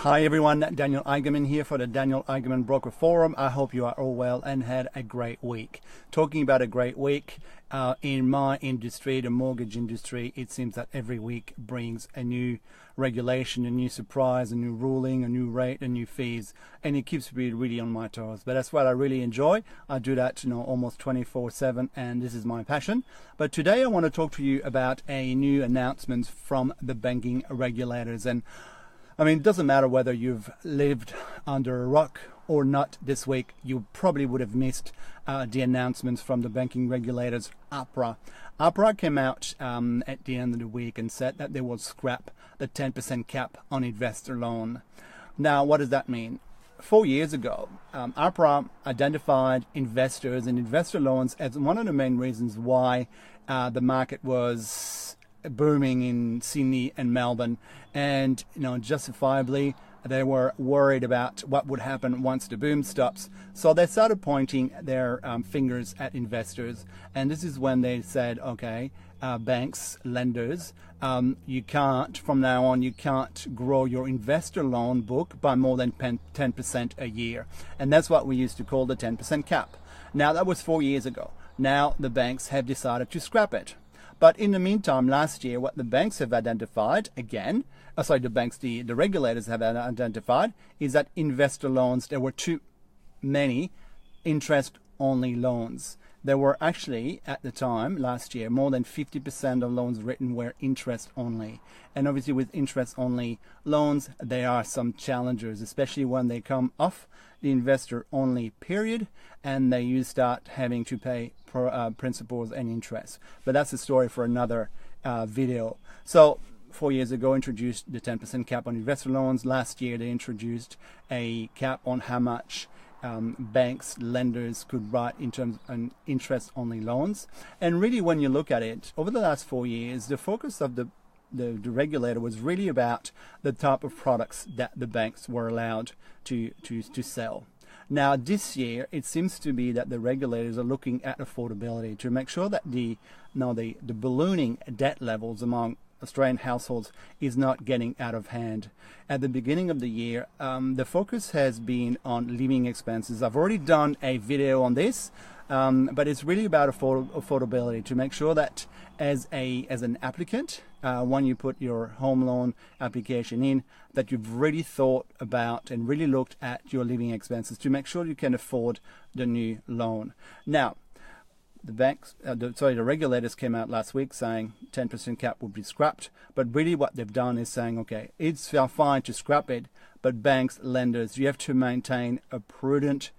Hi everyone, Daniel Eigenman here for the Daniel Eigenman Broker Forum. I hope you are all well and had a great week. Talking about a great week, in my industry, the mortgage industry, it seems that every week brings a new regulation, a new surprise, a new ruling, a new rate, a new fees, and it keeps me really on my toes. But that's what I really enjoy. I do that, almost 24/7, and this is my passion. But today I want to talk to you about a new announcement from the banking regulators. And it doesn't matter whether you've lived under a rock or not this week, you probably would have missed the announcements from the banking regulators, APRA. APRA came out at the end of the week and said that they will scrap the 10% cap on investor loan. Now, what does that mean? 4 years ago, APRA identified investors and investor loans as one of the main reasons why the market was booming in Sydney and Melbourne, and justifiably they were worried about what would happen once the boom stops. So they started pointing their fingers at investors, and this is when they said, okay, banks, lenders, you can't, from now on, you can't grow your investor loan book by more than 10% a year. And that's what we used to call the 10% cap. Now, that was 4 years ago. Now the banks have decided to scrap it. But in the meantime, last year, what the banks have identified, the regulators have identified, is that investor loans, there were too many interest-only loans. There were actually, at the time, last year, more than 50% of loans written were interest-only. And obviously with interest-only loans, there are some challenges, especially when they come off the investor-only period and you start having to pay principals and interest. But that's a story for another video. So 4 years ago, introduced the 10% cap on investor loans. Last year, they introduced a cap on how much banks, lenders could write in terms of interest-only loans. And really, when you look at it, over the last 4 years, the focus of the regulator was really about the type of products that the banks were allowed to sell. Now, this year, it seems to be that the regulators are looking at affordability to make sure that the ballooning debt levels among Australian households is not getting out of hand. At the beginning of the year, the focus has been on living expenses. I've already done a video on this, but it's really about affordability to make sure that as an applicant, when you put your home loan application in, that you've really thought about and really looked at your living expenses to make sure you can afford the new loan. Now, the regulators came out last week saying 10% cap would be scrapped, but really what they've done is saying, okay, it's fine to scrap it, but banks, lenders, you have to maintain a prudent,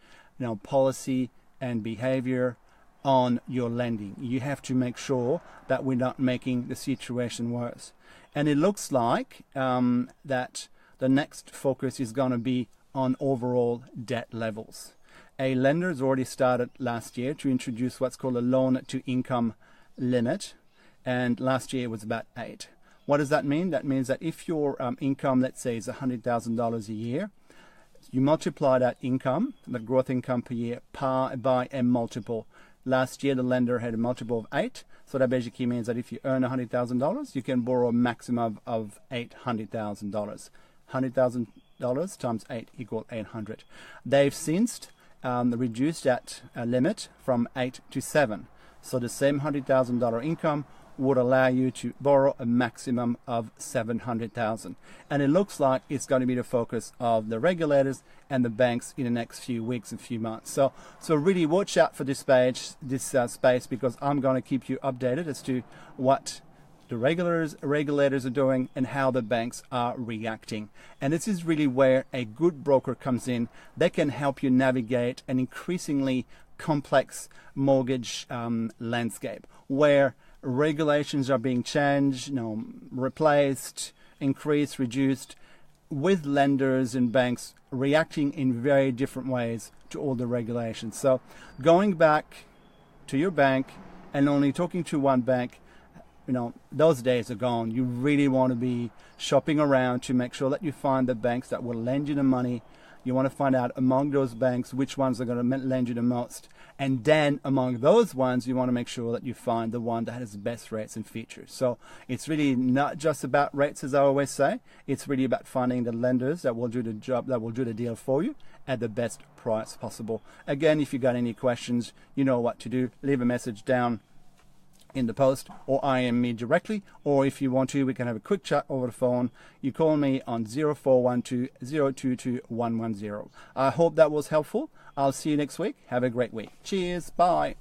policy and behavior on your lending. You have to make sure that we're not making the situation worse. And it looks like that the next focus is going to be on overall debt levels. A lender has already started last year to introduce what's called a loan-to-income limit, and last year it was about 8. What does that mean? That means that if your income, let's say, is $100,000 a year, you multiply that income, the growth income per year, by a multiple. Last year, the lender had a multiple of 8, so that basically means that if you earn $100,000, you can borrow a maximum of $800,000. $100,000 times 8 equals 800. They've since reduced that limit from 8 to 7. So the same $100,000 income would allow you to borrow a maximum of $700,000. And it looks like it's going to be the focus of the regulators and the banks in the next few weeks and few months. So really watch out for this space, because I'm going to keep you updated as to what the regulators are doing and how the banks are reacting. And this is really where a good broker comes in. They can help you navigate an increasingly complex mortgage landscape where regulations are being changed, replaced, increased, reduced, with lenders and banks reacting in very different ways to all the regulations. So going back to your bank and only talking to one bank, those days are gone. You really want to be shopping around to make sure that you find the banks that will lend you the money, You want to find out among those banks which ones are going to lend you the most. And then among those ones, you want to make sure that you find the one that has the best rates and features. So it's really not just about rates, as I always say. It's really about finding the lenders that will do the job, that will do the deal for you at the best price possible. Again, if you got any questions, you know what to do. Leave a message down in the post, or IM me directly, or if you want to, we can have a quick chat over the phone. You call me on 0412 022 110. I hope that was helpful. I'll see you next week. Have a great week. Cheers. Bye.